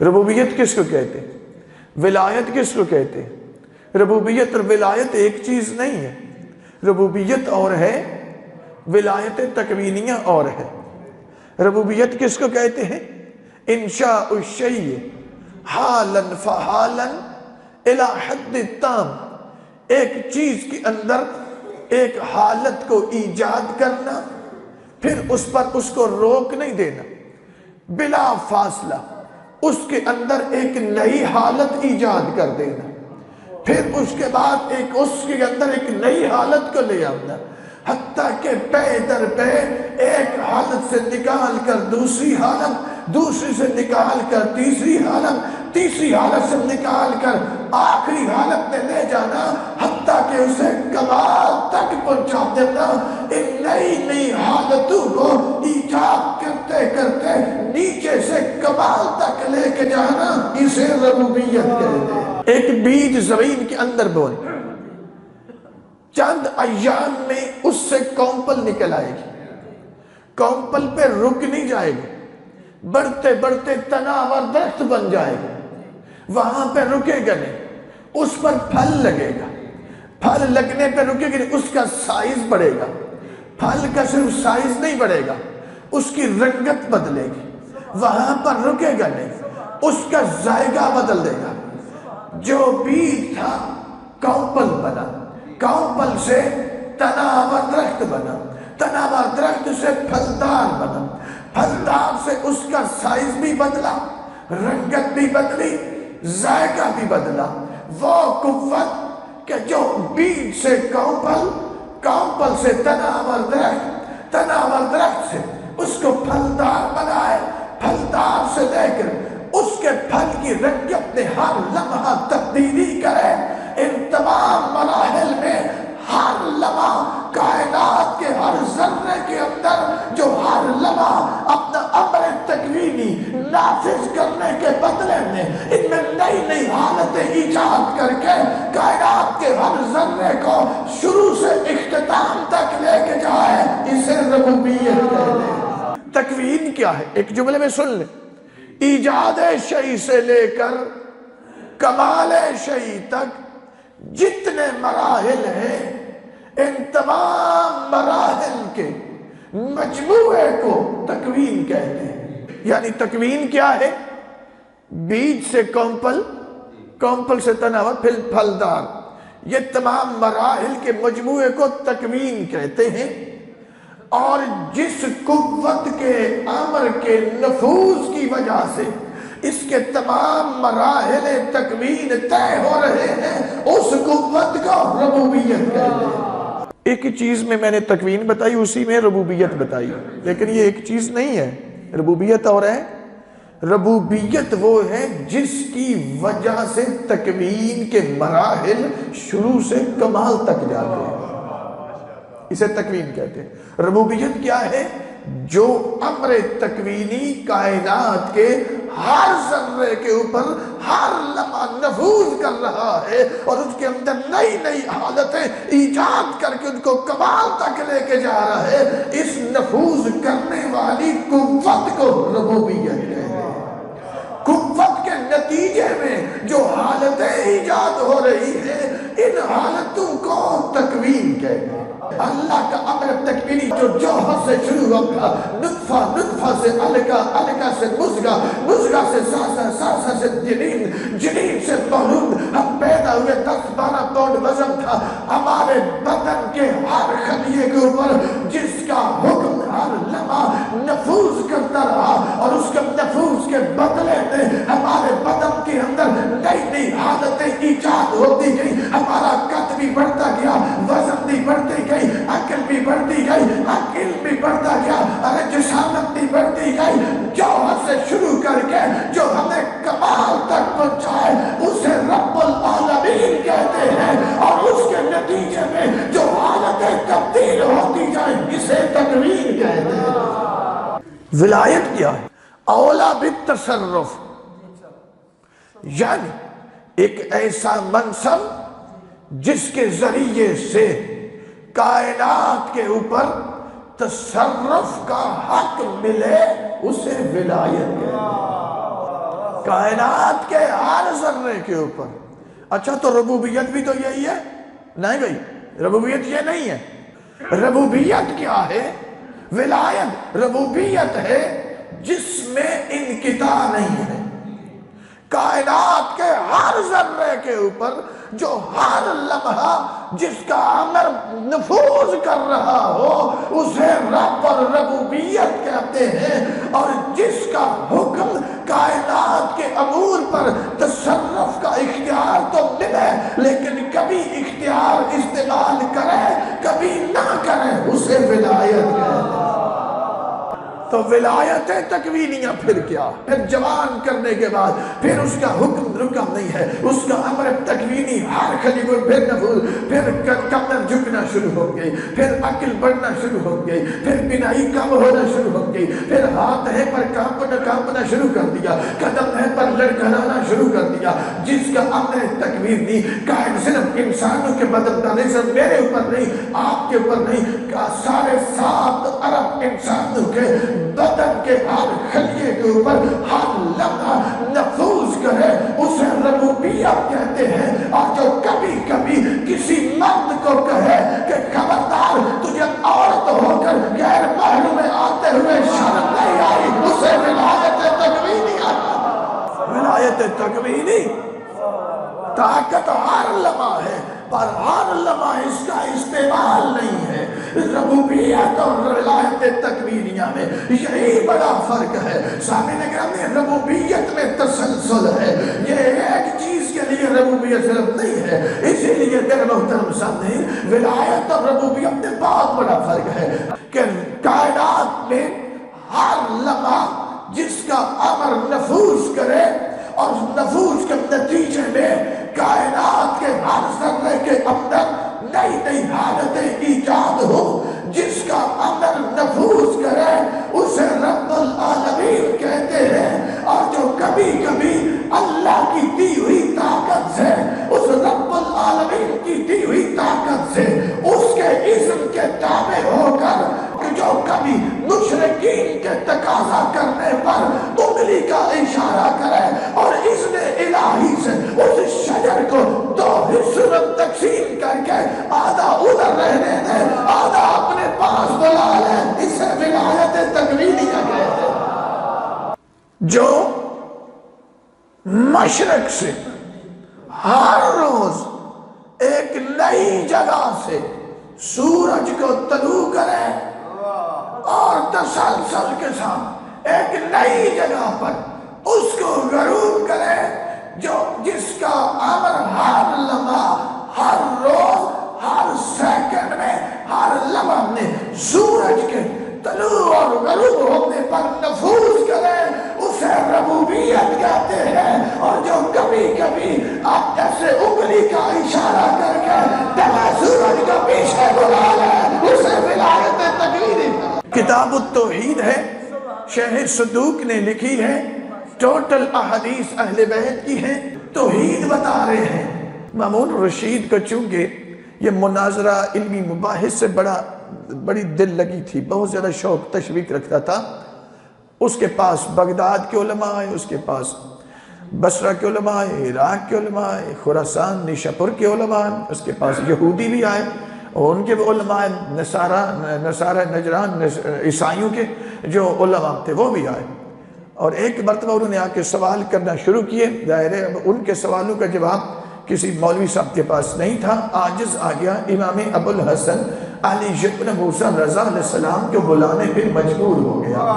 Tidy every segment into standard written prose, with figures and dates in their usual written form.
ربوبیت کس کو کہتے ہیں؟ ولایت کس کو کہتے ہیں؟ ربوبیت اور ولایت ایک چیز نہیں ہے. ربوبیت اور ہے، ولایت تکوینیہ اور ہے. ربوبیت کس کو کہتے ہیں؟ انشاء الشیء حالا فحالا الی حد التام، ایک چیز کے اندر ایک حالت کو ایجاد کرنا، پھر اس پر اس کو روک نہیں دینا، بلا فاصلہ اس کے اندر ایک نئی حالت ایجاد کر دینا، پھر اس کے بعد اس کے اندر ایک نئی حالت کو لے آنا، حتیٰ کہ پے در پے ایک حالت سے نکال کر دوسری حالت، دوسری سے نکال کر تیسری حالت، تیسری حالت سے نکال کر آخری حالت میں لے جانا، حتیٰ کہ اسے کمال تک پہنچا دینا. ان نئی نئی حالتوں کو ایجاد کرتے کرتے نیچے سے کمال تک لے کے جانا، اسے ربوبیت کہتے ہیں. ایک بیج زمین کے اندر بول، چند ایام میں اس سے کونپل نکل آئے گی. کونپل پہ رک نہیں جائے گی، بڑھتے بڑھتے تناور درخت بن جائے گا. وہاں پہ رکے گا نہیں، اس پر پھل لگے گا. پھل لگنے پہ رکے گا نہیں، اس کا سائز بڑھے گا. پھل کا صرف سائز نہیں بڑھے گا، اس کی رنگت بدلے گی. وہاں پر رکے گا نہیں، اس کا ذائقہ بدل دے گا. جو بیج تھا کونپل بنا، کونپل سے تناور درخت بنا، تناور درخت سے پھلدار بنا، پھلدار سے اس کا سائز بھی بدلا، رنگت بھی بدلی، ذائقہ بھی بدلا. وہ قوت کہ جو بیج سے کونپل، کونپل سے تناور درخت، تناور درخت سے اس کو پھلدار بنائے، پھلدار سے لے کر اس کے پھل کی رنگت میں ہر لمحہ تبدیلی کرے. ان تمام مراحل میں ہر لمحہ کائنات کے ہر ذرے کے اندر جو ہر لمحہ اپنا امر تکوینی نافذ کرنے کے بدلے میں ان میں نئی نئی حالتیں ایجاد کر کے کائنات کے ہر ذرے کو شروع سے اختتام تک لے کے جائے، اسے ربوبیت کہتے ہیں. تکوین کیا ہے؟ ایک جملے میں سن لیں. ایجاد شیء سے لے کر کمال شیء تک جتنے مراحل ہیں، ان تمام مراحل کے مجموعے کو تکوین کہتے ہیں. یعنی تکوین کیا ہے؟ بیج سے کونپل، کونپل سے تناور، پھر پھلدار، یہ تمام مراحل کے مجموعے کو تکوین کہتے ہیں. اور جس قوت کے امر کے نفوذ کی وجہ سے اس کے تمام مراحل تکوین طے ہو رہے ہیں، اس قوت کو ربوبیت کہتے ہیں. ایک چیز میں نے تکوین بتائی، اسی میں ربوبیت بتائی، لیکن یہ ایک چیز نہیں ہے. ربوبیت اور ہے. ربوبیت وہ ہے جس کی وجہ سے تکوین کے مراحل شروع سے کمال تک جاتے ہیں، اسے تکوین کہتے ہیں. ربوبیت کیا ہے؟ جو امر تکوینی کائنات کے ہر ذرے کے اوپر ہر لمحہ نفوذ کر رہا ہے اور اس کے اندر نئی نئی حالتیں ایجاد کر کے ان کو کمال تک لے کے جا رہا ہے. اس نفوذ کرنے والی قوت کو ربوبیت کہتے ہیں. قوت کے نتیجے میں جو حالتیں ایجاد ہو رہی ہیں، ان حالتوں کو تکوین کہتے ہیں. اللہ کا امر تکوینی جو جوہر سے شروع ہوگا، نطفہ، نطفہ سے علقہ، علقہ سے مضغہ، مضغہ سے ساسہ، ساسہ سے جنین، جنین سے مولود. ہم پیدا ہوئے 10-12 پاؤنڈ وزن تھا. ہمارے بدن کے ہر خلیے کے اوپر جس کا حکم ہر لمحہ نفوذ کرتا رہا اور اس کے نفوذ کے بدلے میں ہمارے بدن کے اندر نئی نئی حالتیں ایجاد ہوتی گئی. ہمارا قد بھی بڑھتا گیا، وزن بھی بڑھتی گئی، عقل بھی بڑھتی گئی، عقل بھی بڑھتا گیا، اور جسامت بھی بڑھتی گئی. جوہر سے شروع کر کے جو ہمیں کمال تک پہنچائے اسے رب العالمین کہتے ہیں. اور اس کے نتیجے میں جو حالتیں تبدیل ہوتی جائیں اسے تکوین کہتے ہیں. ولایت کیا ہے؟ اولا بالتصرف، یعنی ایک ایسا منصب جس کے ذریعے سے کائنات کے اوپر تصرف کا حق ملے، اسے ولایت کہتے ہیں. کائنات کے ہر ذرے کے اوپر. اچھا تو ربوبیت بھی تو یہی ہے؟ نہیں بھائی، ربوبیت یہ نہیں ہے. ربوبیت کیا ہے؟ ولایت ربوبیت ہے جس میں انقطاع نہیں ہے. کائنات کے ہر ذرے کے اوپر جو ہر لمحہ جس کا امر نفوذ کر رہا ہو اسے رب اور ربوبیت کہتے ہیں. اور جس کا حکم کائنات کے امور پر تصرف کا اختیار تو ملے لیکن کبھی اختیار استعمال کرے کبھی نہ کرے اسے ولایت کہتے ہیں. تو ولایت تکوینیہ پھر کیا؟ پھر جوان کرنے کے بعد پھر اس کا حکم رکم نہیں ہے، اس کا امر تکوینی ہر خلیق پھر نفوذ، پھر کمر جھکنا شروع ہو گئی، پھر عقل بڑھنا شروع ہو گئی، پھر بینائی کم ہونا شروع ہو گئی، پھر ہاتھ ہے پر کانپنا شروع کر دیا، قدم ہے پر لڑکھڑانا شروع کر دیا. جس کا امر تکوینی قائم صرف انسانوں کے بدن کا نہیں، صرف میرے اوپر نہیں، آپ کے اوپر نہیں، 7.5 ارب انسانوں کے بدن کے ہر خلیے کے اوپر ہر لمحہ نفوذ کرے اسے ربوبیت کہتے ہیں. اور جو کبھی کبھی کسی مرد کو کہے کہ خبردار تجھے عورت ہو کر غیر محرم میں آتے ہوئے شرم نہیں آئی اسے ولایت تکوینی. ولایت تکوینی طاقت ہر لمحہ ہے پر ہر لمحہ اس کا استعمال نہیں ہے. ربوبیت اور ولایت تکوینیہ میں یہی بڑا فرق ہے. سامعین گرامی، ربوبیت میں تسلسل ہے. یہ ایک چیز کے لیے ربوبیت صرف نہیں ہے. اسی لیے میرے محترم سامعین، ولایت اور ربوبیت میں بہت بڑا فرق ہے کہ کائنات میں ہر لمحہ جس کا امر نفوذ کرے اور نفوذ کے نتیجے میں کائنات کے ہر ذرے کے اندر نئی نئی حالتیں ایجاد ہو، جس کا امر نفوذ کرے اسے رب العالمین کہتے ہیں. اور جو کبھی کبھی اللہ کی دی ہوئی طاقت سے، اس رب العالمین کی دی ہوئی طاقت سے اس کے اذن کے تابع ہو کر جو کبھی مشرکین کے تقاضا کرنے پر انگلی کا اشارہ کرے اور اذن الہی سے اس شجر کو 2 حصوں میں تقسیم کر کے آدھا ادھر رہنے دے آدھا اپنے پاس بلا لے، اسے ولایت تکوینیہ کہتے ہیں. جو مشرق سے ہر روز ایک نئی جگہ سے سورج کو طلوع کرے اور تسلسل کے ساتھ ایک نئی جگہ پر اس کو غروب کرے، جس کا امر ہر لمحہ، ہر روز، ہر سیکنڈ میں، ہر لمحہ میں سورج کے طلوع اور غروب ہونے پر نفوذ کرے اسے ربوبیت کہتے ہیں. اور جو کبھی کبھی آپ جیسے انگلی کا اشارہ کر کے دماغ سورج کا پیچھے بلا لے اسے ولایت تکوینی. کتاب التوحید ہے، شیخ صدوق نے لکھی ہے، ٹوٹل احادیث اہل بیت کی ہیں، توحید بتا رہے ہیں. مامون رشید کو چونکہ یہ مناظرہ علمی مباحث سے بڑی دل لگی تھی، بہت زیادہ شوق تشویق رکھتا تھا. اس کے پاس بغداد کے علماء آئے، اس کے پاس بصرہ کے علماء آئے، عراق کے علماء آئے، خراسان نیشاپور کے علماء آئے، اس کے پاس یہودی بھی آئے اور ان کے علماء نصارہ نجران عیسائیوں کے جو علماء تھے وہ بھی آئے. اور ایک مرتبہ انہوں نے آ کے سوال کرنا شروع کیے. ظاہر ہے ان کے سوالوں کا جواب کسی مولوی صاحب کے پاس نہیں تھا. عاجز آ گیا امام ابو الحسن علی بن موسیٰ رضا علیہ السلام کو بلانے پہ مجبور ہو گیا.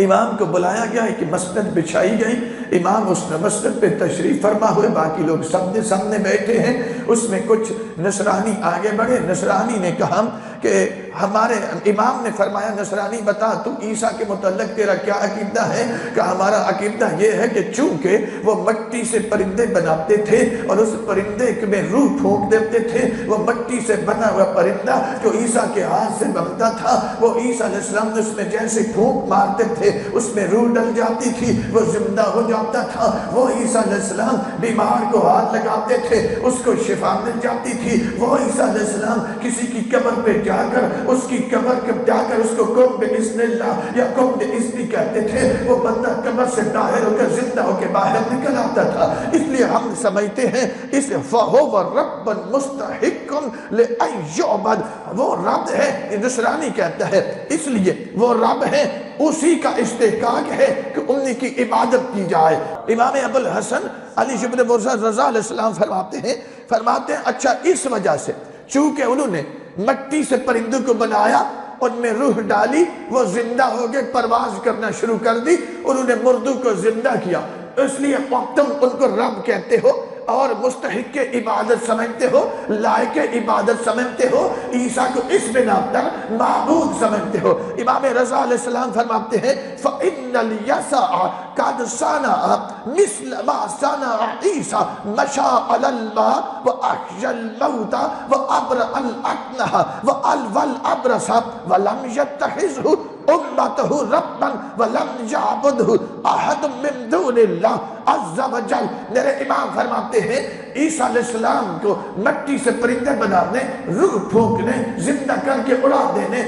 امام کو بلایا گیا، ایک مسند بچھائی گئی، امام اس مسند پہ تشریف فرما ہوئے، باقی لوگ سامنے بیٹھے ہیں. اس میں کچھ نصرانی آگے بڑھے. نصرانی نے کہا کہ ہمارے امام نے فرمایا نصرانی بتا تو عیسیٰ کے متعلق تیرا کیا عقیدہ ہے؟ کہ ہمارا عقیدہ یہ ہے کہ چونکہ وہ مٹی سے پرندے بناتے تھے اور اس پرندے میں روح پھونک دیتے تھے، وہ مٹی سے بنا ہوا پرندہ جو عیسیٰ کے ہاتھ سے بنتا تھا، وہ عیسیٰ علیہ السلام نے اس میں جیسے پھونک مارتے تھے اس میں روح ڈل جاتی تھی، وہ زندہ ہو جاتا تھا. وہ عیسیٰ علیہ السلام بیمار کو ہاتھ لگاتے تھے، اس کو شفا مل جاتی تھی. وہ عیسیٰ علیہ السلام کسی کی قبر پہ جا کر اس کی قبر کے جا کر اس کو قم بِإِذْنِ اللہ یا قم بِإِذْنِ کہتے تھے، وہ بندہ قبر سے باہر ہو کر زندہ ہو کے باہر نکل آتا تھا۔ اس لیے ہم سمجھتے ہیں اس فَهُوَ رَبٌّ مُسْتَحِقٌ لِأَن يُعْبَدَ، وہ رب ہے، نصرانی کہتا ہے، اس لیے وہ رب ہے، اسی کا استحقاق ہے کہ انہی کی عبادت کی جائے۔ امام ابو الحسن علی بن مرزا رضا علیہ السلام فرماتے ہیں اچھا اس وجہ سے چونکہ انہوں نے مٹی سے پرندوں کو بنایا، ان میں روح ڈالی، وہ زندہ ہو گئے، پرواز کرنا شروع کر دی، انہوں نے مردوں کو زندہ کیا، اس لیے تم ان کو رب کہتے ہو اور مستحق عبادت سمجھتے ہو، لائق عبادت سمجھتے ہو، عیسیٰ کو اس بنا پر معبود سمجھتے ہو۔ امام رضا علیہ السلام فرماتے ہیں فَإِنَّ الْيَسَعَ قَدْ صَنَعَ مِثْلَ مَا صَنَعَ عِيسَىٰ مَشَىٰ عَلَى الْمَاءِ وَأَحْيَا الْمَوْتَ وَأَبْرَأَ الْأَكْمَحَ وَأَلْوَى الْأَبْرَصَ وَلَمْ يَتَّخِذْهُ امتہ ربا ولم یعبدہ احد من دون اللہ عز و جل۔ میرے امام فرماتے ہیں عیسیٰ علیہ السلام کو مٹی سے پرندے بنانے، روح پھونکنے، زندہ کر کے اڑا دینے،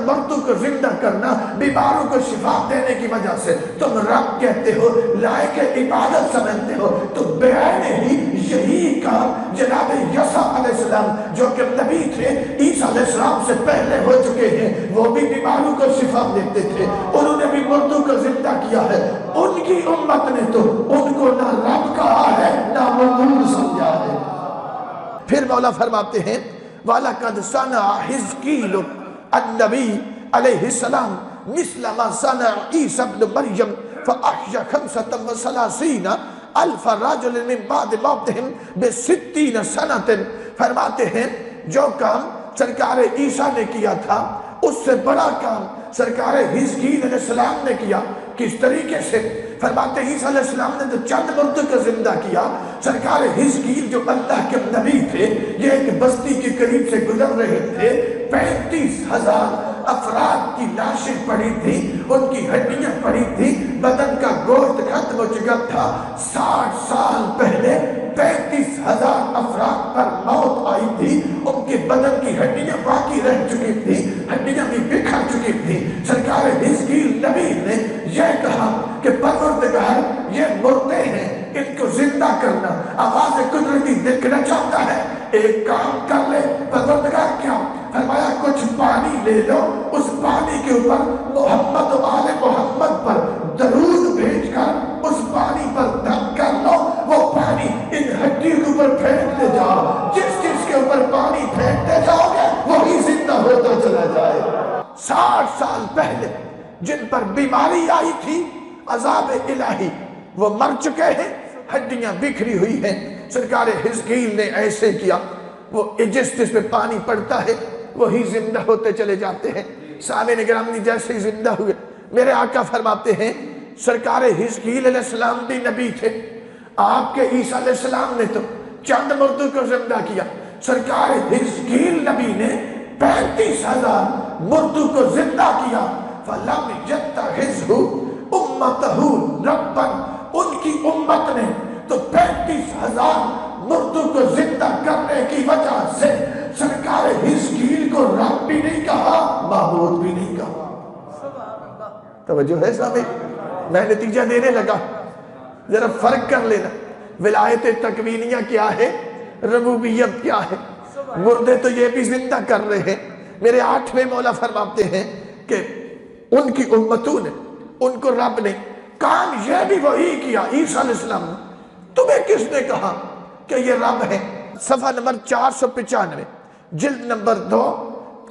مردوں کو زندہ کرنا، بیماروں کو شفا دینے کی وجہ سے تم رب کہتے ہو، لائق عبادت سمجھتے ہو، تو بعین ہی یہی کام جناب یسوع علیہ السلام جو کہ نبی تھے، عیسیٰ علیہ السلام سے پہلے ہو چکے ہیں، وہ بھی بیماروں کو شفا دیتے تھے، انہوں نے بھی مردوں کو زندہ کیا ہے۔ ان کی امت نے تو ان کو نہ رب کہا ہے نہ معبود سمجھا ہے۔ پھر مولا فرماتے ہیں وَلَقَدْ صَنَعَ حِزْقِيلُ النَّبِيُّ علیہ السلام مِثْلَ مَا صَنَعَ عِیسیٰ ابْنُ مَرْیَمَ فَأَحْیَا خَمْسَةً وَثَلَاثِینَ أَلْفَ رَجُلٍ مِّن بَعْدِ مَوْتِہِمْ بِسِتِّینَ سَنَةٍ۔ فرماتے ہیں جو کام سرکار عیسیٰ نے کیا تھا اس سے بڑا کام سرکار حزقیل علیہ السلام نے کیا۔ کس طریقے سے؟ فرماتے ہیں عیسیٰ علیہ السلام نے تو چند مردوں کو زندہ کیا، سرکار حزقیل جو اللہ کے نبی تھے، یہ ایک بستی کے قریب سے گزر رہے تھے، 35,000 افراد کی لاشیں پڑی تھی، ان کی ہڈیاں پڑی تھی، بدن کا گوشت ختم ہو چکا تھا۔ 60 سال پہلے 35,000 افراد پر موت آئی تھی، ان کے بدن کی ہڈیاں باقی رہ چکی تھی، ہڈیاں بھی بکھر چکی تھی۔ سرکار حزقیل نبی نے یہ کہا کہ پروردگار یہ مردے ہیں، ان کو زندہ کرنا آواز قدرتی دیکھنا چاہتا ہے، ایک کام کر لے۔ پروردگار کیا؟ فرمایا کچھ پانی لے لو، اس پانی کے اوپر محمد و آل محمد پر درود بھیج کر اس پانی پر دم کر لو، وہ پانی ان ہڈیوں کے اوپر پھینکتے جاؤ، جس کے اوپر پانی پھینکتے جاؤ گے وہی زندہ ہوتا چلا جائے۔ 60 سال پہلے جن پر بیماری آئی تھی، عذاب الہی، وہ مر چکے ہیں، ہڈیاں بکھری ہوئی ہیں۔ سرکار حزقیل نے ایسے کیا، وہ جس پہ پانی پڑتا ہے وہی زندہ ہوتے چلے جاتے ہیں۔ سامعین گرامی جیسے ہی زندہ ہوئے، میرے آقا فرماتے ہیں سرکار حزقیل علیہ السلام بھی نبی تھے، آپ کے عیسیٰ علیہ السلام نے تو چند مردوں کو زندہ کیا، سرکار حزقیل نبی نے 35,000 مردوں کو زندہ کیا۔ فَلَمْ يَتَّخِذْهُ أُمَّتَهُ رَبًّا، ان کی امت نے تو 35,000 مردوں کو زندہ کرنے کی وجہ سے سرکار حزقیل کو رب بھی نہیں کہا، معبود بھی نہیں کہا۔ توجہ ہے صاحب؟ میں نتیجہ دینے لگا، ذرا فرق کر لینا، ولایت تکوینیہ کیا ہے، ربوبیت کیا ہے۔ مردے تو یہ بھی زندہ کر رہے ہیں۔ میرے 8ویں مولا فرماتے ہیں کہ ان کی امتوں نے ان کو رب نے کام یہ بھی وہی کیا، عیسیٰ علیہ السلام نے، تمہیں کس نے کہا کہ یہ رب ہے؟ صفحہ نمبر 495 جلد نمبر 2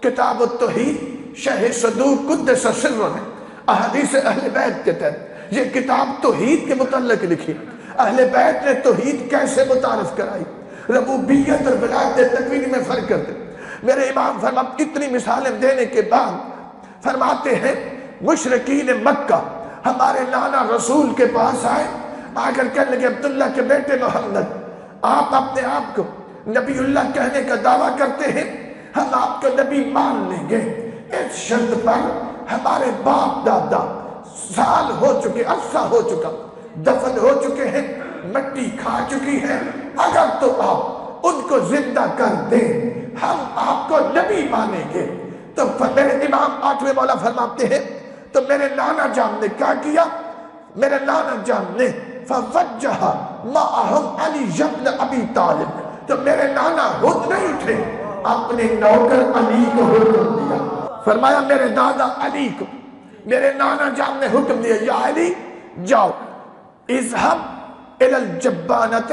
کتاب التوحید شرح صدوق قدس سرہ نے احادیث اہل بیت کے تحت یہ کتاب توحید کے متعلق لکھی۔ اہل بیت نے توحید کیسے متعارف کرائی، ربوبیت اور ولایت تکوینی میں فرق کرتے۔ میرے امام فرماتے اتنی مثالیں دینے کے بعد فرماتے ہیں مشرکین مکہ ہمارے نانا رسول کے پاس آئے، آ کر کہنے لگے عبداللہ کے بیٹے محمد، آپ اپنے آپ کو نبی اللہ کہنے کا دعویٰ کرتے ہیں، ہم آپ کو نبی مان لیں گے اس شرط پر ہمارے باپ دادا سال ہو چکے، عرصہ ہو چکا، دفن ہو چکے ہیں، مٹی کھا چکی ہے، اگر تو آپ ان کو زندہ کر دیں ہم آپ کو نبی مانیں گے۔ تو میرے امام 8ویں مولا فرماتے ہیں تو میرے نانا جان نے کیا کیا؟ میرے نانا جان نے فوجہ معہم علی بن ابی طالب، تو میرے نانا خود نہیں اٹھے، اپنے نوکر علی کو حکم دیا۔ فرمایا میرے دادا علی کو میرے نانا جان نے حکم دیا، یا علی جاؤ، اذهب الى الجبانۃ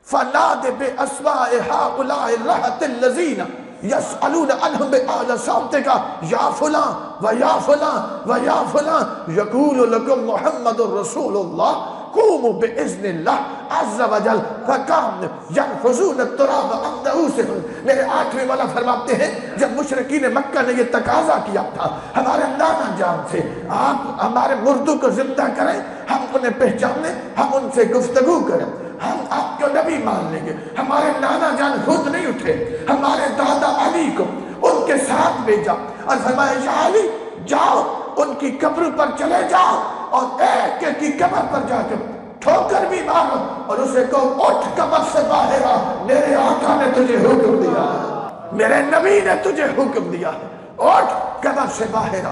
فناد باسماء هؤلاء الرہط الذین یسألون عنہم بأعلی صوتک یا فلاں و یا فلاں و یا فلاں یقول لکم محمد رسول اللہ قوموا بإذن اللہ عز وجل فقام ینفذون التراب عن رؤوسہم۔ میرے 8ویں مولا فرماتے ہیں جب مشرکین مکہ نے یہ تقاضا کیا تھا ہمارے نانا جان سے، آپ ہمارے مردوں کو زندہ کریں، ہم انہیں پہچانیں، ہم ان سے گفتگو کریں، ہم آپ کو نبی مان لیں گے، ہمارے نانا جان خود نہیں اٹھے، ہمارے دادا علی کو ان کے ساتھ بھیجا اور فرمایا یا علی جاؤ ان کی قبر پر چلے جاؤ اور ایک ایک کی قبر پر جا کے ٹھوکر بھی مارو اور اسے کہو اٹھ قبر سے باہر آ، میرے آقا نے تجھے حکم دیا، میرے نبی نے تجھے حکم دیا، اٹھ قبر سے باہر آ۔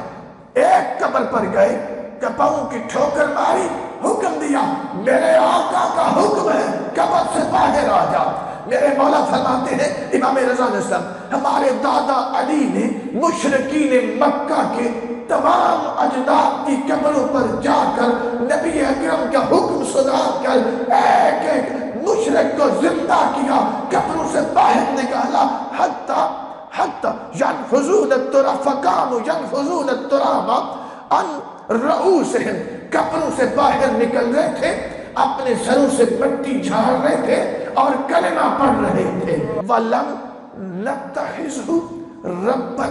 ایک قبر پر گئے، کپاؤں کی ٹھوکر ماری، حکم دیا میرے آقا کا حکم ہے قبر سے باہر آ جا۔ میرے مولا فرماتے ہیں امام رضا علیہ السلام ہمارے دادا علی نے مشرکین مکہ کے تمام اجداد کی قبروں پر جا کر نبی اکرم کا حکم سنا کر ایک ایک مشرک کو زندہ کیا، قبروں سے باہر نکالا، حتی ینفذون التراب فقاموا ینفذون التراب عن رؤوسہم، قبروں سے باہر نکل رہے تھے، اپنے سروں سے مٹی جھاڑ رہے تھے اور کلمہ پڑھ رہے تھے۔ وَلَمْ نَتَّخِذْهُ رَبًّا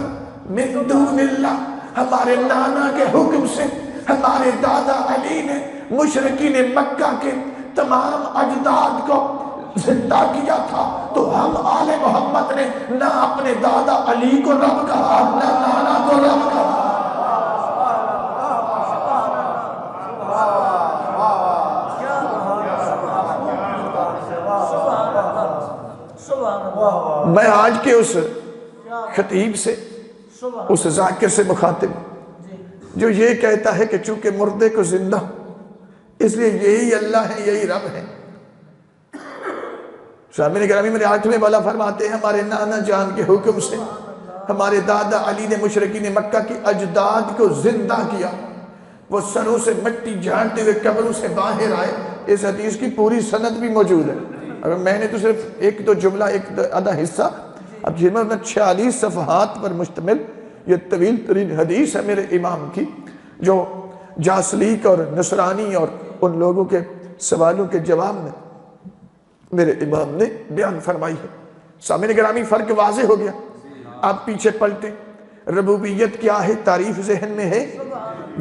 مِن دُونِ اللَّهِ، ہمارے نانا کے حکم سے ہمارے دادا علی نے مشرکین مکہ کے تمام اجداد کو زندہ کیا تھا، تو ہم آل محمد نے نہ اپنے دادا علی کو رب کہا نہ نانا کو رب کہا۔ میں آج کے اس خطیب سے، اس ذاکر سے مخاطب جو یہ کہتا ہے کہ چونکہ مردے کو زندہ اس لیے یہی اللہ ہے، یہی رب ہے۔ سامعین گرامی میرے 8ویں مولا فرماتے ہیں ہمارے نانا جان کے حکم سے ہمارے دادا علی نے مشرکین مکہ کی اجداد کو زندہ کیا، وہ سروں سے مٹی جھاڑتے ہوئے قبروں سے باہر آئے۔ اس حدیث کی پوری سند بھی موجود ہے، اگر میں نے تو صرف ایک دو جملہ ایک آدھا حصہ، اب جن میں 46 صفحات پر مشتمل یہ طویل ترین حدیث ہے میرے امام کی، جو جاسلیک اور نصرانی اور ان لوگوں کے سوالوں کے جواب میں میرے امام نے بیان فرمائی ہے۔ سامعین گرامی فرق واضح ہو گیا، آپ پیچھے پلٹیں، ربوبیت کیا ہے تعریف ذہن میں ہے،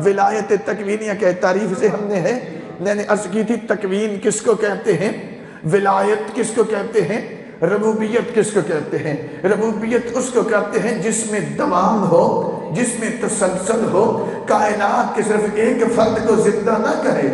ولایت تکوینیہ کیا ہے تعریف ذہن میں ہے۔ میں نے عرض کی تھی تکوین کس کو کہتے ہیں، ولایت کس کو کہتے ہیں، ربوبیت کس کو کہتے ہیں۔ ربوبیت اس کو کہتے ہیں جس میں دوام ہو، جس میں تسلسل ہو، کائنات کے صرف ایک فرد کو زندہ نہ کرے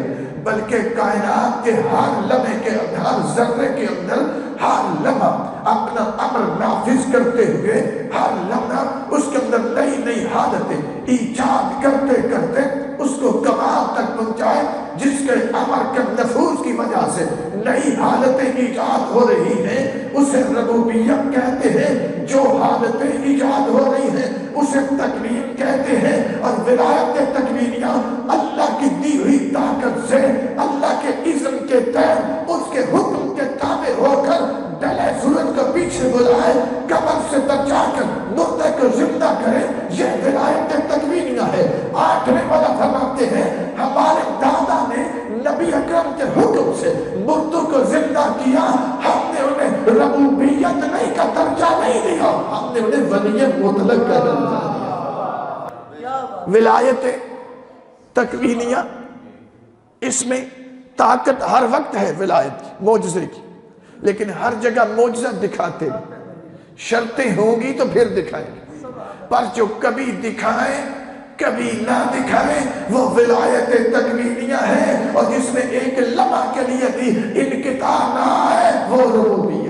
بلکہ کائنات کے ہر لمحے کے ہر ذرے کے اندر ہر لمحہ اپنا امر نافذ کرتے ہوئے ہر لمحہ اس کے اندر نئی نئی حالتیں ایجاد کرتے کرتے اس کو کمال تک پہنچائے، جس کے امر کے نفوذ کی وجہ سے نئی حالتیں ایجاد ہو رہی ہیں اسے ربوبیت کہتے ہیں۔ جو حالتیں ایجاد ہو رہی ہیں اسے تکوین کہتے ہیں، اور ولایت تکوینیہ اللہ کی دی ہوئی طاقت سے اللہ کے اذن کے تحت اس کے حکم کے تابع ہو کر ڈلے سورج کو پیچھے بلائے، قبر سے بچا کر مردے کو زندہ کرے، یہ ولایت تکوینیہ ہے۔ 8ویں مولا فرماتے ہیں ہمارے دادا نے نبی اکرم کے حکم سے مردوں کو زندہ کیا، ہم نے انہیں ربوبیت نہیں کا درجہ نہیں دیا، ہم نے انہیں ولیت مطلق کا درجہ دیا۔ ولایت تکوینیہ اس میں طاقت ہر وقت ہے ولایت کی، معجزے کی، لیکن ہر جگہ معجزہ دکھاتے شرطیں ہوں گی تو پھر دکھائیں گے، پر جو کبھی دکھائیں کبھی نہ دکھائیں وہ ولایت تکوینیہ ہے، اور جس میں ایک لمحہ کے لیے بھی انقطاع نہ آئے وہ ربوبیت۔